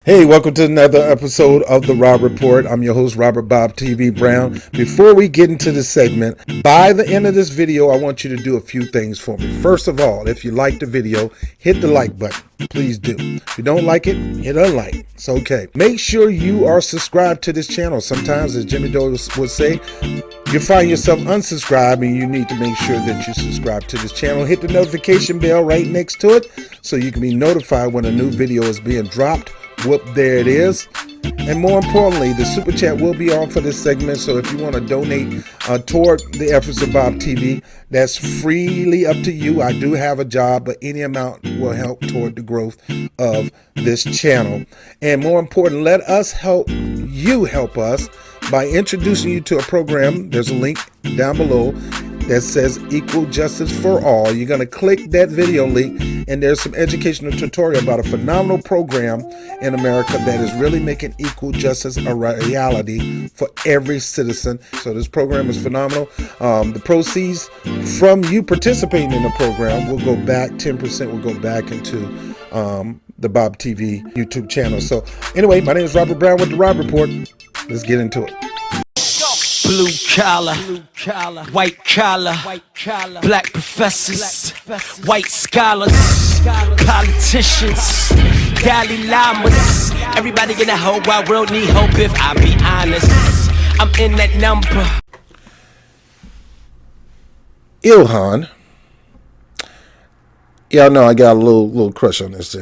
Hey, welcome to another episode of The Rob Report. I'm your host, Robert Bob TV Brown. Before we get into this segment, by the end of this video, I want you to do a few things for me. First of all, if you like the video, hit the like button. Please do. If you don't like it, hit unlike. It's okay. Make sure you are subscribed to this channel. Sometimes, as Jimmy Dole would say, you find yourself unsubscribed and you need to make sure that you subscribe to this channel. Hit the notification bell right next to it so you can be notified when a new video is being dropped. Whoop, there it is. And more importantly, the super chat will be on for this segment. So if you want to donate toward the efforts of Bob TV, that's freely up to you. I do have a job, but any amount will help toward the growth of this channel. And more important, let us help you help us by introducing you to a program. There's a link down below that says Equal Justice for All. You're going to click that video link and there's some educational tutorial about a phenomenal program in America that is really making equal justice a reality for every citizen. So this program is phenomenal. The proceeds from you participating in the program will go back, 10% will go back into the Bob TV YouTube channel. So anyway, my name is Robert Brown with The Rob Report. Let's get into it. Blue collar, white collar, black professors, white scholars, politicians, Dalai Lamas. Everybody in the whole wide world need hope if I be honest. I'm in that number. Ilhan. Y'all know I got a little crush on this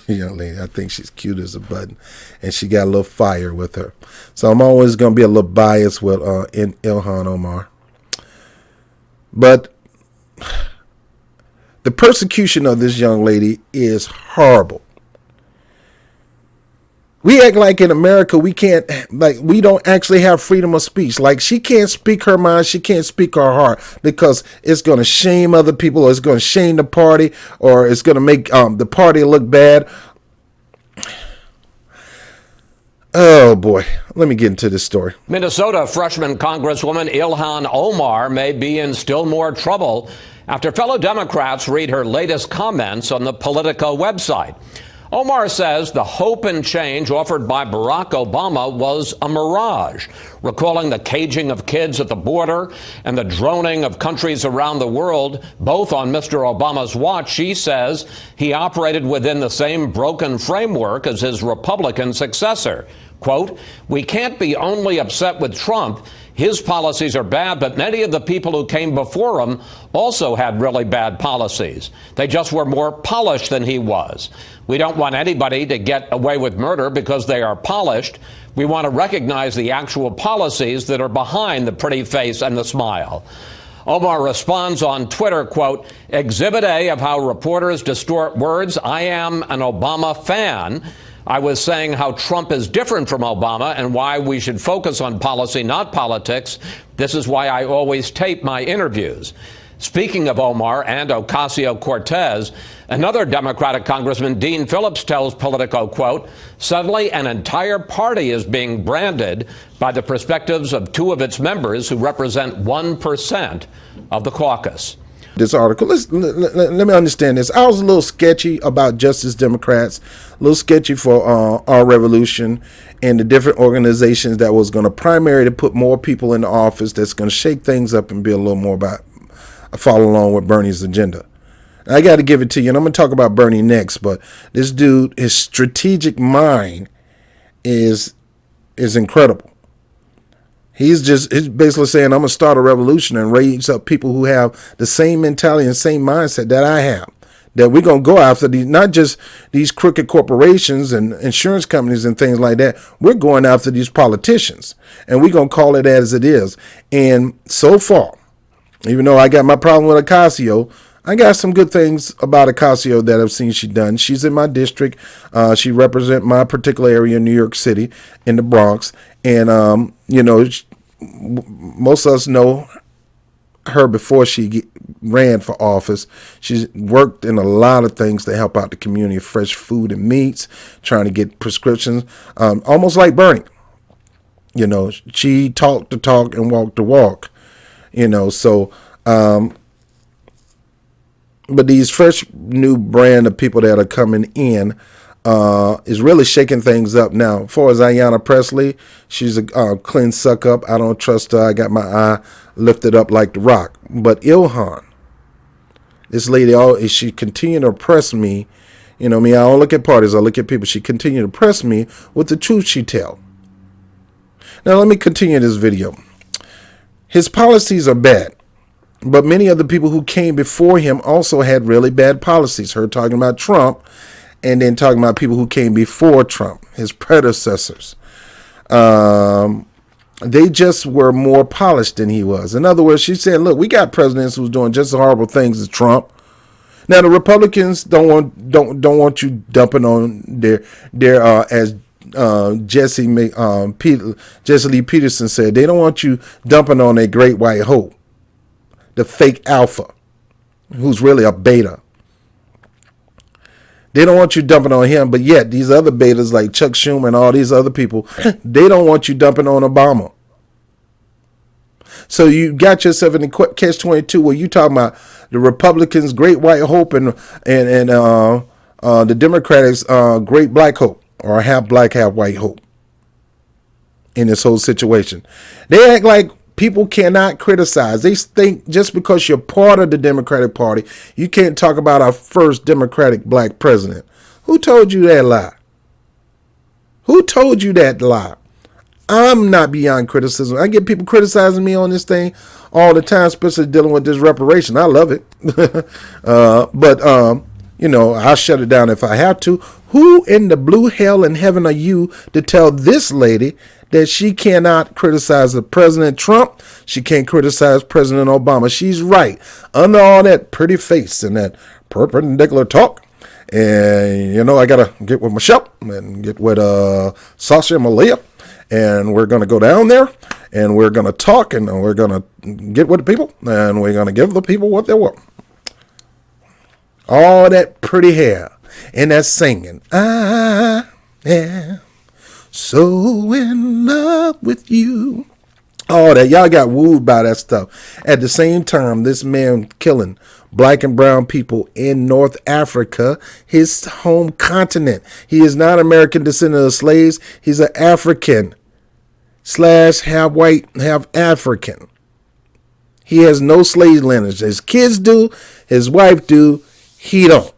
young lady. I think she's cute as a button, and she got a little fire with her. So I'm always going to be a little biased with Ilhan Omar. But the persecution of this young lady is horrible. We act like in America we don't actually have freedom of speech. Like she can't speak her mind, she can't speak her heart because it's going to shame other people, or it's going to shame the party, or it's going to make the party look bad. Oh boy, let me get into this story. Minnesota freshman Congresswoman Ilhan Omar may be in still more trouble after fellow Democrats read her latest comments on the Politico website. Omar says the hope and change offered by Barack Obama was a mirage, recalling the caging of kids at the border and the droning of countries around the world, both on Mr. Obama's watch. She says he operated within the same broken framework as his Republican successor. Quote, "We can't be only upset with Trump. His policies are bad, but many of the people who came before him also had really bad policies. They just were more polished than he was. We don't want anybody to get away with murder because they are polished. We want to recognize the actual policies that are behind the pretty face and the smile." Omar responds on Twitter, quote, "Exhibit A of how reporters distort words. I am an Obama fan. I was saying how Trump is different from Obama and why we should focus on policy, not politics. This is why I always tape my interviews." Speaking of Omar and Ocasio-Cortez, another Democratic Congressman, Dean Phillips, tells Politico, quote, "Suddenly an entire party is being branded by the perspectives of two of its members who represent 1% of the caucus." This article, let me understand this. I was a little sketchy about Justice Democrats, a little sketchy for Our Revolution and the different organizations that was going to primarily put more people in the office that's going to shake things up and be a little more about follow along with Bernie's agenda. I got to give it to you, and I'm going to talk about Bernie next, but this dude, his strategic mind is incredible. He's basically saying, I'm going to start a revolution and raise up people who have the same mentality and same mindset that I have. That we're going to go after these, not just these crooked corporations and insurance companies and things like that. We're going after these politicians, and we're going to call it as it is. And so far, even though I got my problem with Ocasio, I got some good things about Ocasio that I've seen she done. She's in my district. She represents my particular area in New York City, in the Bronx. And, most of us know her before she ran for office. She's worked in a lot of things to help out the community, fresh food and meats, trying to get prescriptions, almost like Bernie. She talked the talk and walked the walk. But these fresh new brand of people that are coming in, is really shaking things up now. As far as Ayanna Presley, she's a clean suck up. I don't trust her. I got my eye lifted up like the Rock. But Ilhan, this lady, she continued to oppress me. You know me, I don't look at parties, I look at people. She continued to oppress me with the truth she tell. Now let me continue this video. His policies are bad, but many of the people who came before him also had really bad policies. Her talking about Trump, and then talking about people who came before Trump, his predecessors. They just were more polished than he was. In other words, she said, look, we got presidents who's doing just as horrible things as Trump. Now the Republicans don't want you dumping on their as Jesse Lee Peterson said, they don't want you dumping on a great white hope, the fake alpha, who's really a beta. They don't want you dumping on him, but yet these other betas like Chuck Schumer and all these other people, they don't want you dumping on Obama. So you got yourself in the catch-22 where you talking about the Republicans' great white hope and the Democrats' great black hope, or half black, half white hope in this whole situation. They act like people cannot criticize. They think just because you're part of the Democratic Party, you can't talk about our first Democratic black president. Who told you that lie? Who told you that lie? I'm not beyond criticism. I get people criticizing me on this thing all the time, especially dealing with this reparation. I love it. But you know, I'll shut it down if I have to. Who in the blue hell in heaven are you to tell this lady that she cannot criticize the President Trump? She can't criticize President Obama. She's right. Under all that pretty face and that perpendicular talk. And, you know, I got to get with Michelle and get with Sasha and Malia. And we're going to go down there and we're going to talk and we're going to get with the people and we're going to give the people what they want. All that pretty hair and that singing. I am so in love with you. All that. Y'all got wooed by that stuff. At the same time, this man killing black and brown people in North Africa, his home continent. He is not American descendant of slaves. He's an African / half white, half African. He has no slave lineage. His kids do. His wife do. He don't.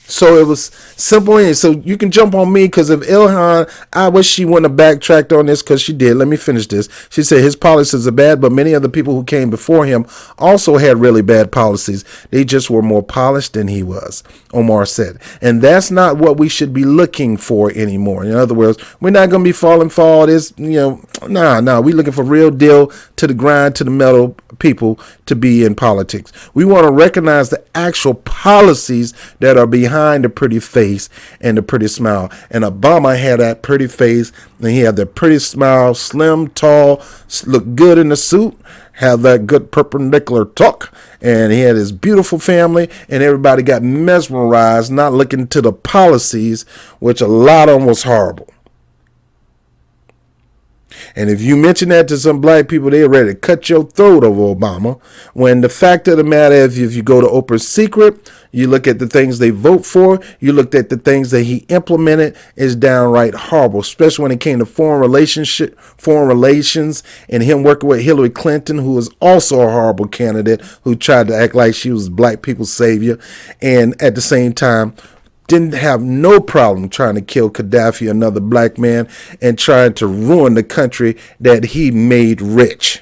So it was simple. So you can jump on me because of Ilhan. I wish she wouldn't have backtracked on this because she did. Let me finish this. She said his policies are bad, but many of the people who came before him also had really bad policies. They just were more polished than he was, Omar said. And that's not what we should be looking for anymore. In other words, we're not going to be falling for all this, nah. We're looking for real deal, to the grind, to the metal people to be in politics. We want to recognize the actual policies that are behind the pretty face and the pretty smile. And Obama had that pretty face and he had that pretty smile, slim, tall, looked good in the suit, had that good perpendicular talk, and he had his beautiful family, and everybody got mesmerized, not looking to the policies, which a lot of them was horrible. And if you mention that to some black people, they're ready to cut your throat over Obama. When the fact of the matter is, if you go to Oprah's Secret, you look at the things they vote for, you looked at the things that he implemented, is downright horrible, especially when it came to foreign relations, and him working with Hillary Clinton, who was also a horrible candidate, who tried to act like she was black people's savior, and at the same time, didn't have no problem trying to kill Gaddafi, another black man, and trying to ruin the country that he made rich.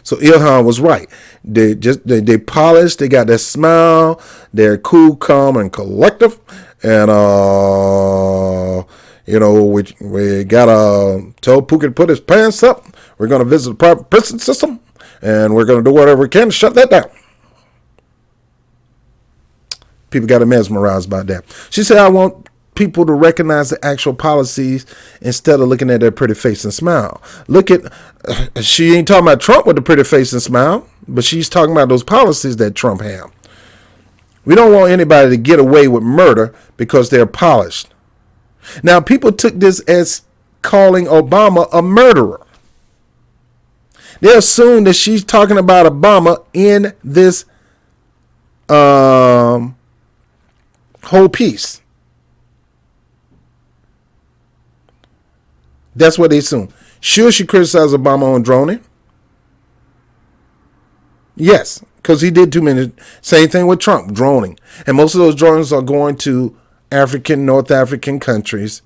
So Ilhan was right. They polished, they got that smile, they're cool, calm, and collective. And we gotta tell Pookie to put his pants up. We're gonna visit the private prison system, and we're gonna do whatever we can to shut that down. People got mesmerized by that. She said, I want people to recognize the actual policies instead of looking at their pretty face and smile. She ain't talking about Trump with the pretty face and smile, but she's talking about those policies that Trump had. We don't want anybody to get away with murder because they're polished. Now, people took this as calling Obama a murderer. They assume that she's talking about Obama in this whole piece. That's what they assume. Sure, she criticized Obama on droning. Yes, because he did too many. Same thing with Trump, droning. And most of those drones are going to North African countries,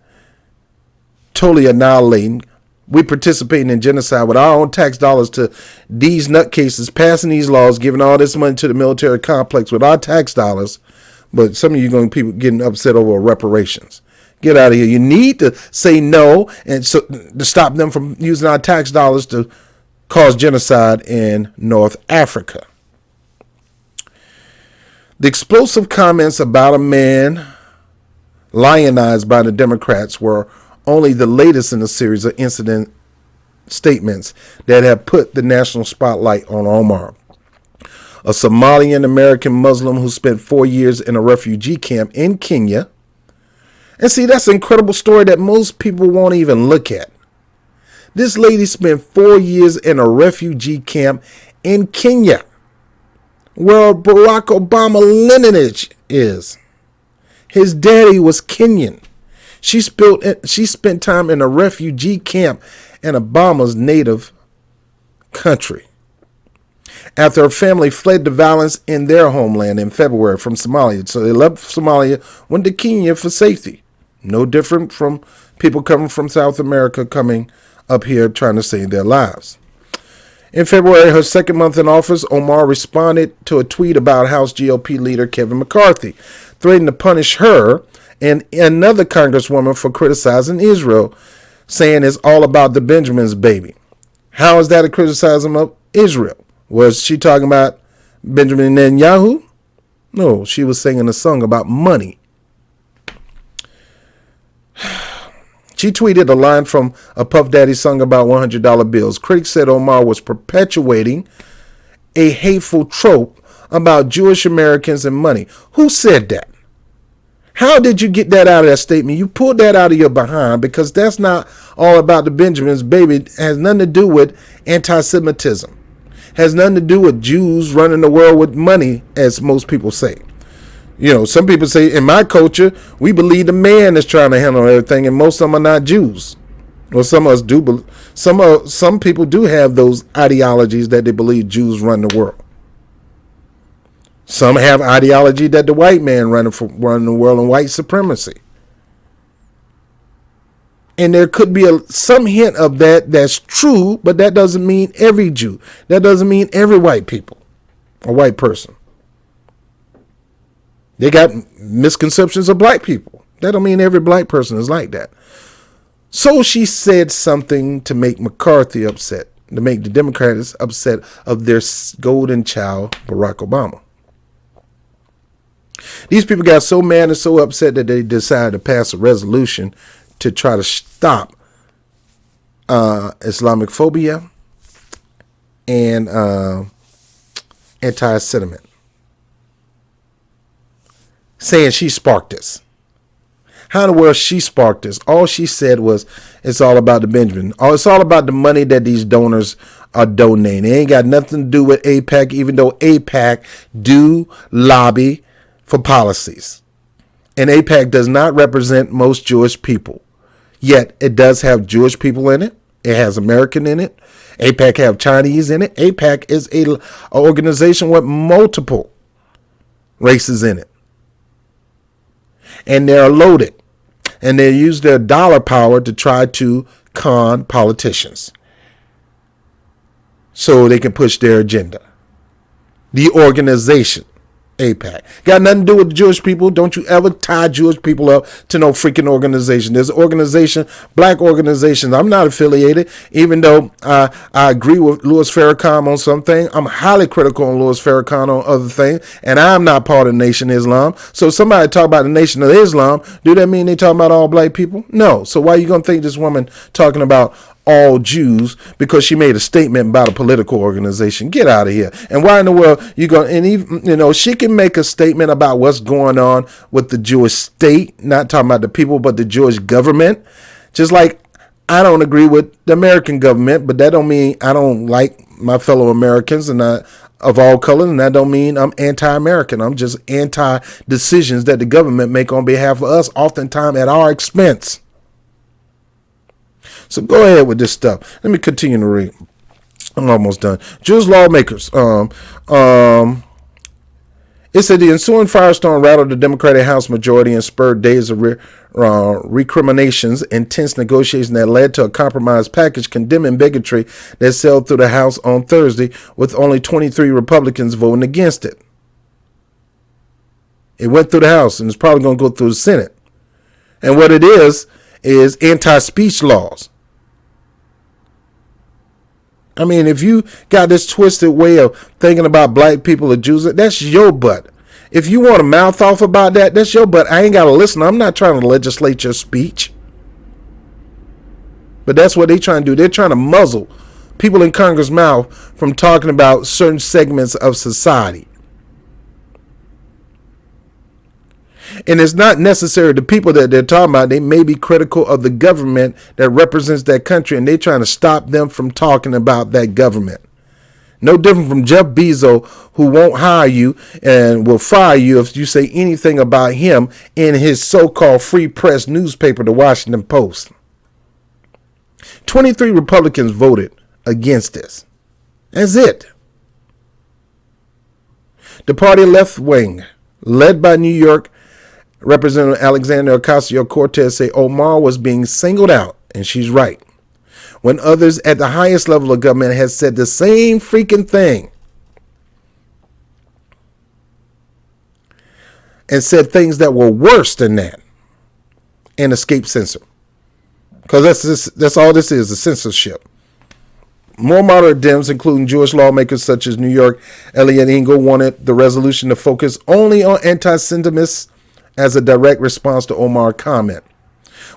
totally annihilating. We participating in genocide with our own tax dollars to these nutcases, passing these laws, giving all this money to the military complex with our tax dollars. But some of you going to people getting upset over reparations. Get out of here. You need to say no and so to stop them from using our tax dollars to cause genocide in North Africa. The explosive comments about a man lionized by the Democrats were only the latest in a series of incident statements that have put the national spotlight on Omar, a Somalian American Muslim who spent 4 years in a refugee camp in Kenya. And see, that's an incredible story that most people won't even look at. This lady spent 4 years in a refugee camp in Kenya, where Barack Obama lineage is. His daddy was Kenyan. She spent time in a refugee camp in Obama's native country after her family fled the violence in their homeland in February from Somalia. So they left Somalia, went to Kenya for safety. No different from people coming from South America coming up here trying to save their lives. In February, her second month in office, Omar responded to a tweet about House GOP leader Kevin McCarthy, threatening to punish her and another congresswoman for criticizing Israel, saying it's all about the Benjamins, baby. How is that a criticism of Israel? Was she talking about Benjamin Netanyahu? No, she was singing a song about money. She tweeted a line from a Puff Daddy song about $100 bills. Critics said Omar was perpetuating a hateful trope about Jewish Americans and money. Who said that? How did you get that out of that statement? You pulled that out of your behind, because that's not all about the Benjamins, baby. It has nothing to do with anti-Semitism. It has nothing to do with Jews running the world with money, as most people say. You know, some people say in my culture, we believe the man is trying to handle everything, and most of them are not Jews. Well, some of us do. Some people do have those ideologies that they believe Jews run the world. Some have ideology that the white man running the world and white supremacy. And there could be some hint of that's true, but that doesn't mean every Jew. That doesn't mean every white people or white person. They got misconceptions of black people. That don't mean every black person is like that. So she said something to make McCarthy upset, to make the Democrats upset of their golden child, Barack Obama. These people got so mad and so upset that they decided to pass a resolution to try to stop Islamic phobia and anti-sentiment, saying she sparked this. How in the world she sparked this? All she said was, it's all about the Benjamin. It's all about the money that these donors are donating. It ain't got nothing to do with AIPAC, even though AIPAC do lobby for policies. And AIPAC does not represent most Jewish people. Yet it does have Jewish people in it. It has American in it. AIPAC have Chinese in it. AIPAC is an organization with multiple races in it. And they're loaded. And they use their dollar power to try to con politicians so they can push their agenda. The organization, AIPAC, got nothing to do with Jewish people. Don't you ever tie Jewish people up to no freaking organization. There's an organization, black organizations. I'm not affiliated, even though I agree with Louis Farrakhan on something. I'm highly critical on Louis Farrakhan on other things, and I'm not part of the Nation of Islam. So if somebody talk about the Nation of Islam, do that mean they talking about all black people? No. So why are you going to think this woman talking about all Jews because she made a statement about a political organization? Get out of here. And why in the world you going, and even, she can make a statement about what's going on with the Jewish state, not talking about the people, but the Jewish government. Just like I don't agree with the American government, but that don't mean I don't like my fellow Americans, and of all colors, and that don't mean I'm anti-American. I'm just anti-decisions that the government make on behalf of us, oftentimes at our expense. So go ahead with this stuff. Let me continue to read. I'm almost done. Jewish lawmakers. It said the ensuing firestorm rattled the Democratic House majority and spurred days of recriminations and tense negotiations that led to a compromise package condemning bigotry that sailed through the House on Thursday, with only 23 Republicans voting against it. It went through the House and it's probably going to go through the Senate. And what it is anti-speech laws. I mean, if you got this twisted way of thinking about black people or Jews, that's your butt. If you want to mouth off about that, that's your butt. I ain't got to listen. I'm not trying to legislate your speech. But that's what they're trying to do. They're trying to muzzle people in Congress' mouth from talking about certain segments of society. And it's not necessary. The people that they're talking about, they may be critical of the government that represents that country, and they're trying to stop them from talking about that government. No different from Jeff Bezos, who won't hire you and will fire you if you say anything about him in his so-called free press newspaper, the Washington Post. 23 Republicans voted against this. That's it. The party left wing, led by New York Representative Alexandria Ocasio-Cortez, say Omar was being singled out, and she's right, when others at the highest level of government has said the same freaking thing and said things that were worse than that and escaped censor. Because that's all this is, the censorship. More moderate Dems, including Jewish lawmakers such as New York Eliot Engel, wanted the resolution to focus only on anti-Semitism as a direct response to Omar's comment,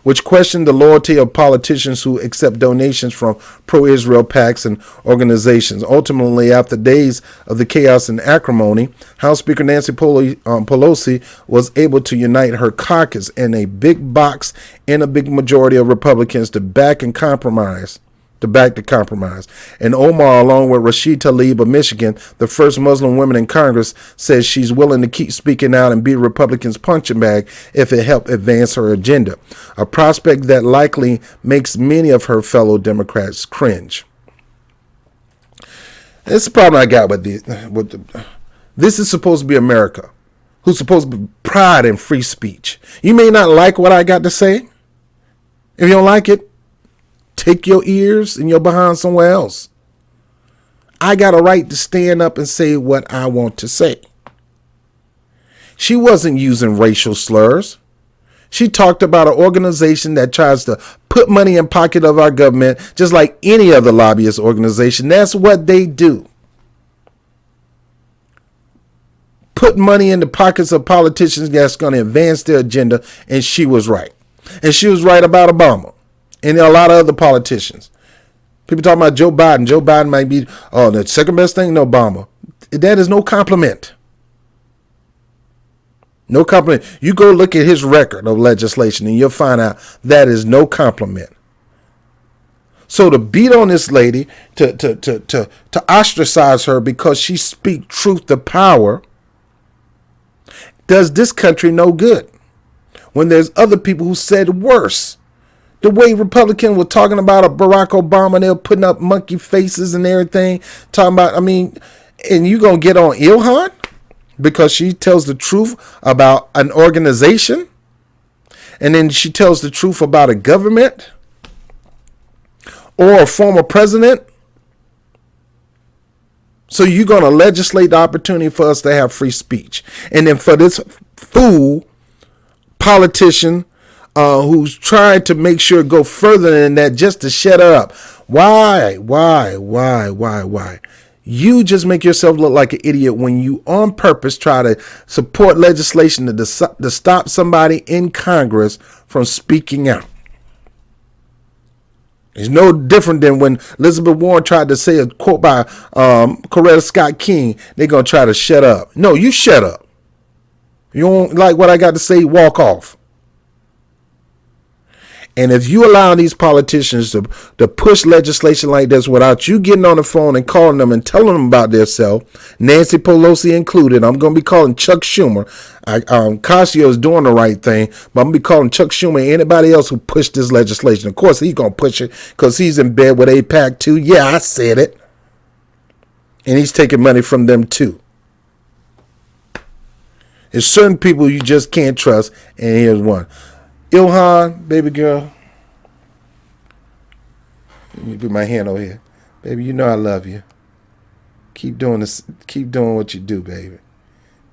which questioned the loyalty of politicians who accept donations from pro-Israel PACs and organizations. Ultimately, after days of the chaos and acrimony, House Speaker Nancy Pelosi was able to unite her caucus in a big box and a big majority of Republicans to back the compromise. And Omar, along with Rashid Tlaib of Michigan, the first Muslim woman in Congress, says she's willing to keep speaking out and be Republicans' punching bag if it helps advance her agenda, a prospect that likely makes many of her fellow Democrats cringe. This is the problem I got with this is supposed to be America, who's supposed to be pride in free speech. You may not like what I got to say. If you don't like it, take your ears and your behind somewhere else. I got a right to stand up and say what I want to say. She wasn't using racial slurs. She talked about an organization that tries to put money in pocket of our government, just like any other lobbyist organization. That's what they do. Put money in the pockets of politicians that's going to advance their agenda, and she was right. And she was right about Obama. And a lot of other politicians. People talking about Joe Biden. Joe Biden might be the second best thing to Obama. That is no compliment. No compliment. You go look at his record of legislation and you'll find out that is no compliment. So to beat on this lady, to ostracize her because she speaks truth to power, does this country no good. When there's other people who said worse. The way Republicans were talking about a Barack Obama, they're putting up monkey faces and everything, talking about, and you going to get on Ilhan because she tells the truth about an organization, and then she tells the truth about a government or a former president. So you're going to legislate the opportunity for us to have free speech. And then for this fool politician who's trying to make sure it go further than that just to shut her up. Why? You just make yourself look like an idiot when you on purpose try to support legislation to stop somebody in Congress from speaking out. It's no different than when Elizabeth Warren tried to say a quote by Coretta Scott King. They're going to try to shut up. No, you shut up. You don't like what I got to say, walk off. And if you allow these politicians to push legislation like this without you getting on the phone and calling them and telling them about themselves, Nancy Pelosi included, I'm going to be calling Chuck Schumer. Casio is doing the right thing, but I'm going to be calling Chuck Schumer and anybody else who pushed this legislation. Of course, he's going to push it because he's in bed with AIPAC too. Yeah, I said it. And he's taking money from them too. There's certain people you just can't trust, and here's one. Ilhan, baby girl. Let me put my hand over here. Baby, you know I love you. Keep doing this. Keep doing what you do, baby.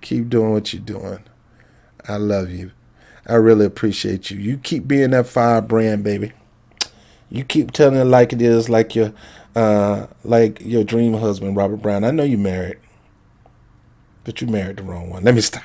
Keep doing what you're doing. I love you. I really appreciate you. You keep being that firebrand, baby. You keep telling it like it is, like your dream husband, Robert Brown. I know you're married, but you married the wrong one. Let me stop.